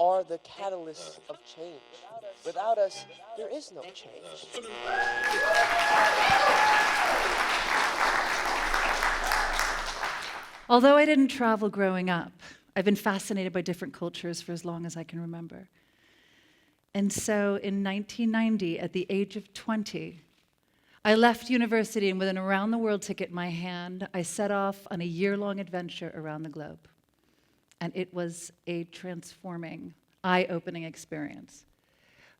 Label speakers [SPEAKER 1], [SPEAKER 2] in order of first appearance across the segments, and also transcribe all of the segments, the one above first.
[SPEAKER 1] are the catalysts of change. Without us, there is no change.
[SPEAKER 2] Although I didn't travel growing up, I've been fascinated by different cultures for as long as I can remember. And so in 1990, at the age of 20, I left university, and with an around-the-world ticket in my hand, I set off on a year-long adventure around the globe. And it was a transforming, eye-opening experience.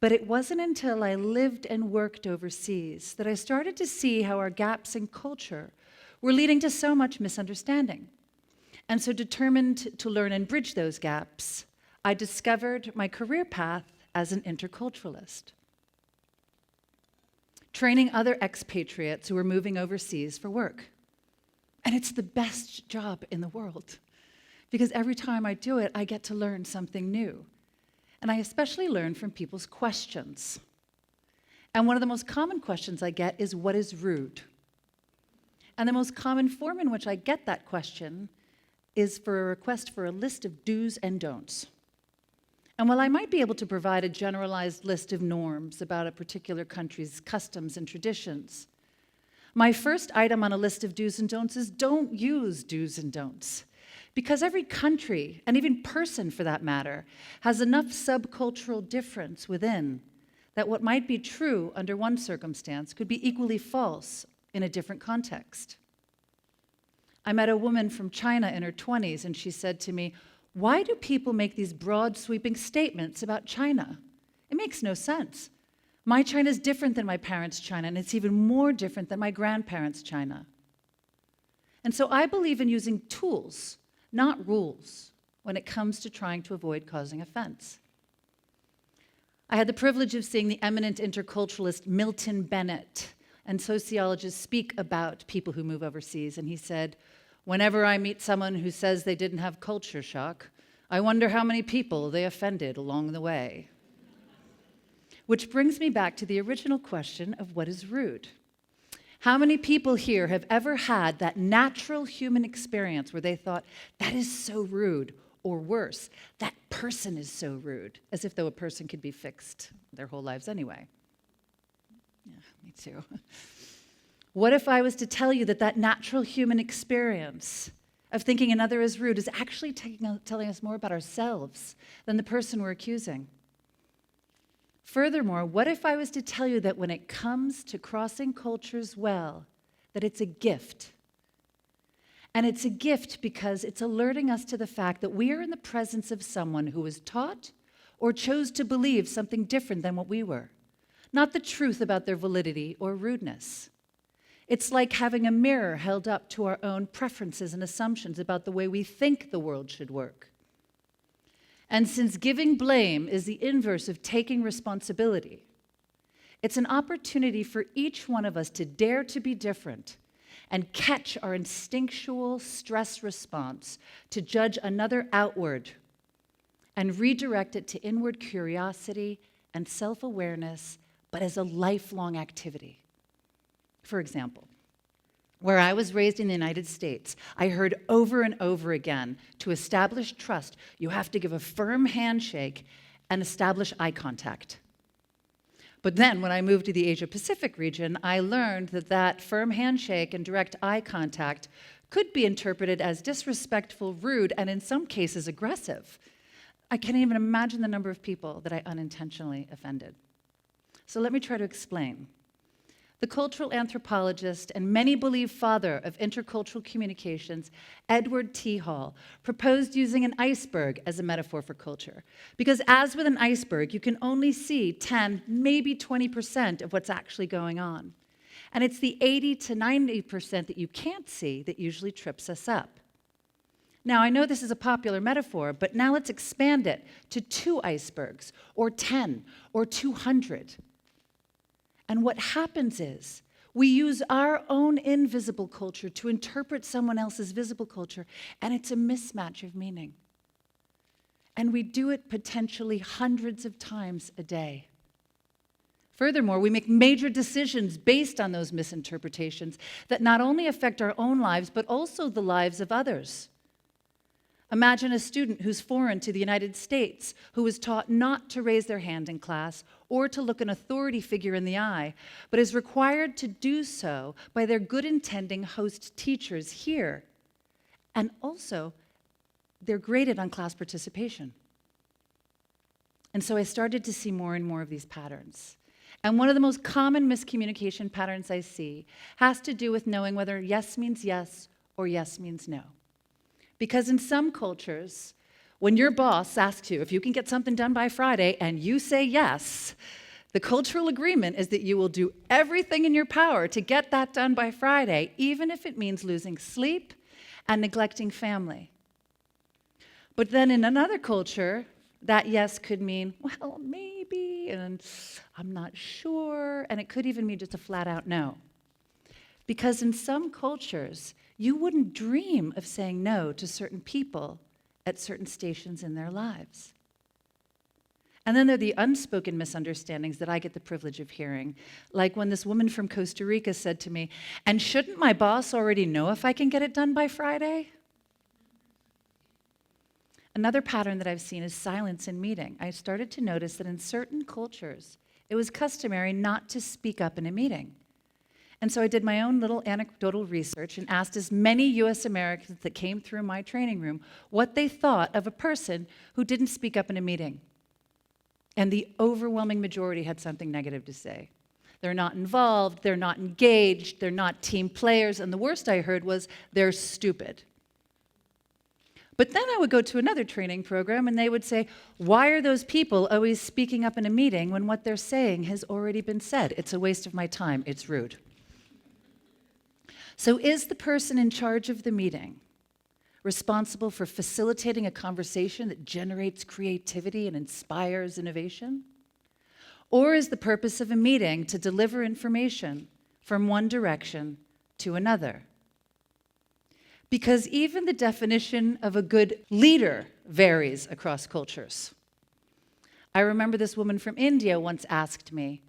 [SPEAKER 2] But it wasn't until I lived and worked overseas that I started to see how our gaps in culture were leading to so much misunderstanding. And so, determined to learn and bridge those gaps, I discovered my career path as an interculturalist, training other expatriates who were moving overseas for work. And it's the best job in the world, because every time I do it, I get to learn something new. And I especially learn from people's questions. And one of the most common questions I get is, what is rude? And the most common form in which I get that question is for a request for a list of do's and don'ts. And while I might be able to provide a generalized list of norms about a particular country's customs and traditions, my first item on a list of do's and don'ts is don't use do's and don'ts. Because every country, and even person for that matter, has enough subcultural difference within that what might be true under one circumstance could be equally false in a different context. I met a woman from China in her 20s, and she said to me, "Why do people make these broad, sweeping statements about China? It makes no sense. My China is different than my parents' China, and it's even more different than my grandparents' China." And so I believe in using tools, not rules, when it comes to trying to avoid causing offense. I had the privilege of seeing the eminent interculturalist Milton Bennett and sociologists speak about people who move overseas, and he said, "Whenever I meet someone who says they didn't have culture shock, I wonder how many people they offended along the way." Which brings me back to the original question of what is rude. How many people here have ever had that natural human experience where they thought, that is so rude, or worse, that person is so rude, as if though a person could be fixed their whole lives anyway? Yeah, me too. What if I was to tell you that that natural human experience of thinking another is rude is actually telling us more about ourselves than the person we're accusing? Furthermore, what if I was to tell you that when it comes to crossing cultures well, that it's a gift? And it's a gift because it's alerting us to the fact that we are in the presence of someone who was taught or chose to believe something different than what we were, not the truth about their validity or rudeness. It's like having a mirror held up to our own preferences and assumptions about the way we think the world should work. And since giving blame is the inverse of taking responsibility, it's an opportunity for each one of us to dare to be different and catch our instinctual stress response to judge another outward and redirect it to inward curiosity and self-awareness, but as a lifelong activity. For example, where I was raised in the United States, I heard over and over again, to establish trust, you have to give a firm handshake and establish eye contact. But then when I moved to the Asia-Pacific region, I learned that that firm handshake and direct eye contact could be interpreted as disrespectful, rude, and in some cases aggressive. I can't even imagine the number of people that I unintentionally offended. So let me try to explain. The cultural anthropologist and many believe father of intercultural communications, Edward T. Hall, proposed using an iceberg as a metaphor for culture. Because as with an iceberg, you can only see 10, maybe 20% of what's actually going on. And it's the 80 to 90% that you can't see that usually trips us up. Now, I know this is a popular metaphor, but now let's expand it to 2 icebergs, or 10, or 200. And what happens is we use our own invisible culture to interpret someone else's visible culture, and it's a mismatch of meaning. And we do it potentially hundreds of times a day. Furthermore, we make major decisions based on those misinterpretations that not only affect our own lives, but also the lives of others. Imagine a student who's foreign to the United States, who was taught not to raise their hand in class or to look an authority figure in the eye, but is required to do so by their good-intending host teachers here. And also, they're graded on class participation. And so I started to see more and more of these patterns. And one of the most common miscommunication patterns I see has to do with knowing whether yes means yes or yes means no. Because in some cultures, when your boss asks you if you can get something done by Friday and you say yes, the cultural agreement is that you will do everything in your power to get that done by Friday, even if it means losing sleep and neglecting family. But then in another culture, that yes could mean, well, maybe, and I'm not sure, and it could even mean just a flat-out no. Because in some cultures, you wouldn't dream of saying no to certain people at certain stations in their lives. And then there are the unspoken misunderstandings that I get the privilege of hearing, like when this woman from Costa Rica said to me, "And shouldn't my boss already know if I can get it done by Friday?" Another pattern that I've seen is silence in meeting. I started to notice that in certain cultures, it was customary not to speak up in a meeting. And so I did my own little anecdotal research and asked as many US Americans that came through my training room what they thought of a person who didn't speak up in a meeting. And the overwhelming majority had something negative to say. They're not involved, they're not engaged, they're not team players, and the worst I heard was they're stupid. But then I would go to another training program and they would say, why are those people always speaking up in a meeting when what they're saying has already been said? It's a waste of my time, it's rude. So is the person in charge of the meeting responsible for facilitating a conversation that generates creativity and inspires innovation? Or is the purpose of a meeting to deliver information from one direction to another? Because even the definition of a good leader varies across cultures. I remember this woman from India once asked me,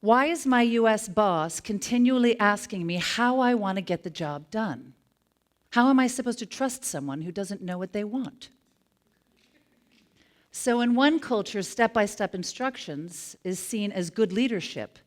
[SPEAKER 2] why is my US boss continually asking me how I want to get the job done? How am I supposed to trust someone who doesn't know what they want? So in one culture, step-by-step instructions is seen as good leadership,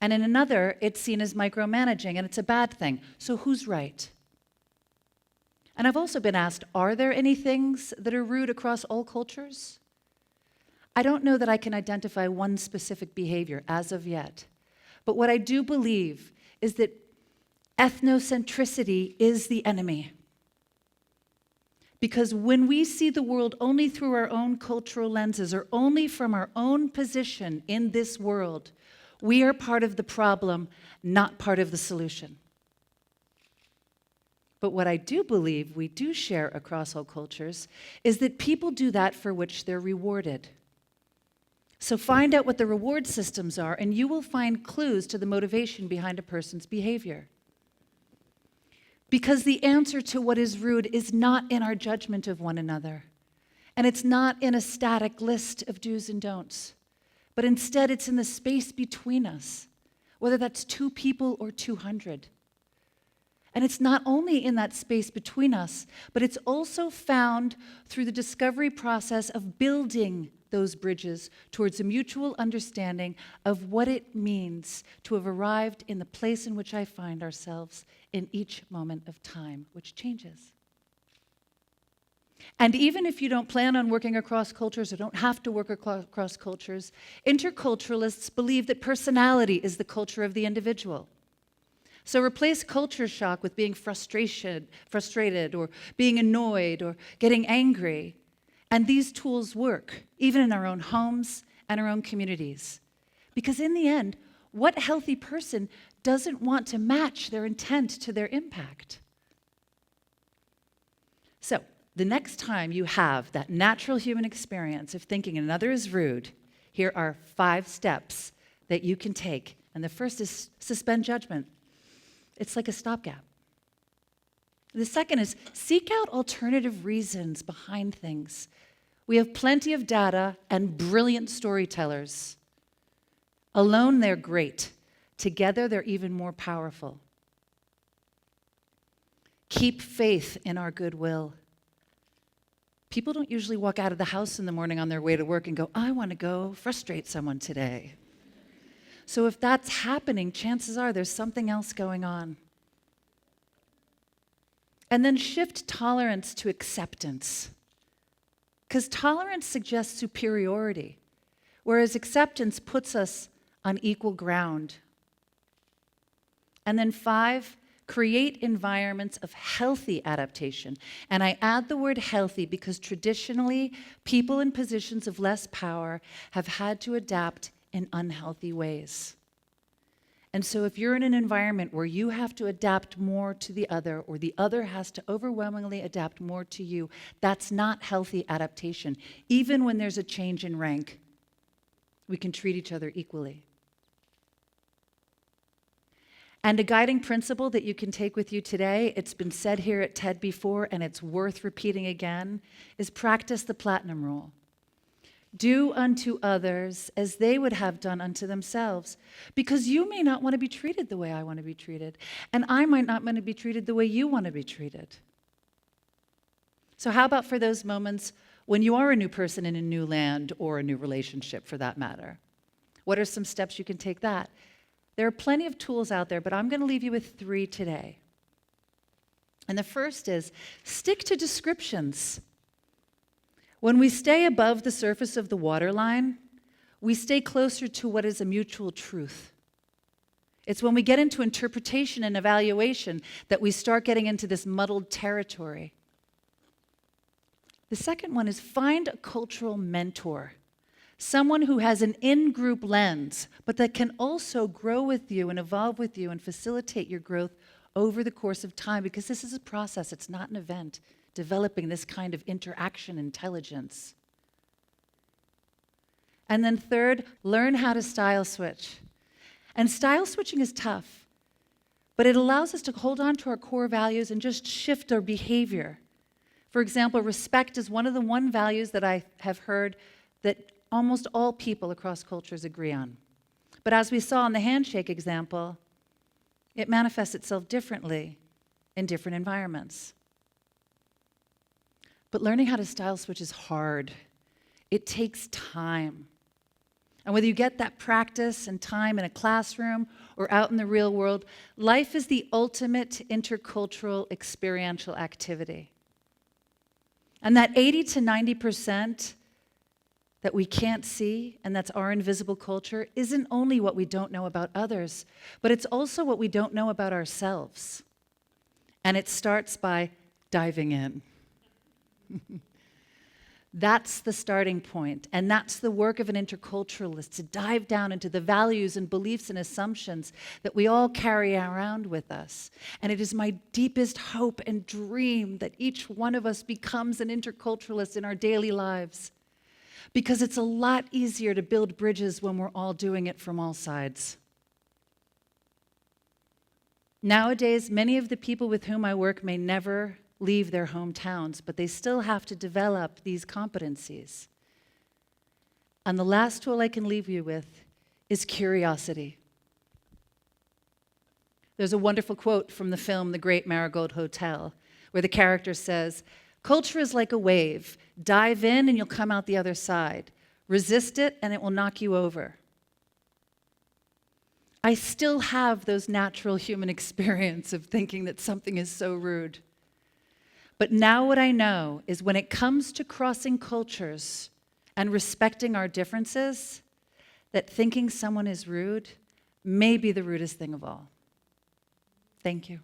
[SPEAKER 2] and in another, it's seen as micromanaging, and it's a bad thing. So who's right? And I've also been asked, are there any things that are rude across all cultures? I don't know that I can identify one specific behavior as of yet. But what I do believe is that ethnocentricity is the enemy. Because when we see the world only through our own cultural lenses or only from our own position in this world, we are part of the problem, not part of the solution. But what I do believe we do share across all cultures is that people do that for which they're rewarded. So find out what the reward systems are, and you will find clues to the motivation behind a person's behavior. Because the answer to what is rude is not in our judgment of one another, and it's not in a static list of do's and don'ts, but instead it's in the space between us, whether that's 2 people or 200. And it's not only in that space between us, but it's also found through the discovery process of building those bridges towards a mutual understanding of what it means to have arrived in the place in which I find ourselves in each moment of time, which changes. And even if you don't plan on working across cultures or don't have to work across cultures, interculturalists believe that personality is the culture of the individual. So replace culture shock with being frustrated or being annoyed or getting angry. And these tools work, even in our own homes and our own communities. Because in the end, what healthy person doesn't want to match their intent to their impact? So, the next time you have that natural human experience of thinking another is rude, here are 5 steps that you can take. And the first is suspend judgment. It's like a stopgap. The second is seek out alternative reasons behind things. We have plenty of data and brilliant storytellers. Alone, they're great. Together, they're even more powerful. Keep faith in our goodwill. People don't usually walk out of the house in the morning on their way to work and go, I want to go frustrate someone today. So if that's happening, chances are there's something else going on. And then shift tolerance to acceptance. Because tolerance suggests superiority, whereas acceptance puts us on equal ground. And then 5, create environments of healthy adaptation. And I add the word healthy because traditionally, people in positions of less power have had to adapt in unhealthy ways. And so if you're in an environment where you have to adapt more to the other, or the other has to overwhelmingly adapt more to you, that's not healthy adaptation. Even when there's a change in rank, we can treat each other equally. And a guiding principle that you can take with you today, it's been said here at TED before, and it's worth repeating again, is practice the platinum rule. Do unto others as they would have done unto themselves. Because you may not want to be treated the way I want to be treated, and I might not want to be treated the way you want to be treated. So how about for those moments when you are a new person in a new land or a new relationship for that matter? What are some steps you can take that? There are plenty of tools out there, but I'm going to leave you with 3 today. And the first is stick to descriptions. When we stay above the surface of the waterline, we stay closer to what is a mutual truth. It's when we get into interpretation and evaluation that we start getting into this muddled territory. The second one is find a cultural mentor. Someone who has an in-group lens, but that can also grow with you and evolve with you and facilitate your growth over the course of time, because this is a process, it's not an event, developing this kind of interaction intelligence. And then third, learn how to style switch. And style switching is tough, but it allows us to hold on to our core values and just shift our behavior. For example, respect is one of the values that I have heard that almost all people across cultures agree on. But as we saw in the handshake example, it manifests itself differently in different environments. But learning how to style switch is hard. It takes time. And whether you get that practice and time in a classroom or out in the real world, life is the ultimate intercultural experiential activity. And that 80 to 90% that we can't see, and that's our invisible culture, isn't only what we don't know about others, but it's also what we don't know about ourselves. And it starts by diving in. That's the starting point, and that's the work of an interculturalist, to dive down into the values and beliefs and assumptions that we all carry around with us. And it is my deepest hope and dream that each one of us becomes an interculturalist in our daily lives, because it's a lot easier to build bridges when we're all doing it from all sides. Nowadays, many of the people with whom I work may never leave their hometowns, but they still have to develop these competencies. And the last tool I can leave you with is curiosity. There's a wonderful quote from the film The Great Marigold Hotel, where the character says, "Culture is like a wave. Dive in and you'll come out the other side. Resist it and it will knock you over." I still have those natural human experience of thinking that something is so rude. But now what I know is when it comes to crossing cultures and respecting our differences, that thinking someone is rude may be the rudest thing of all. Thank you.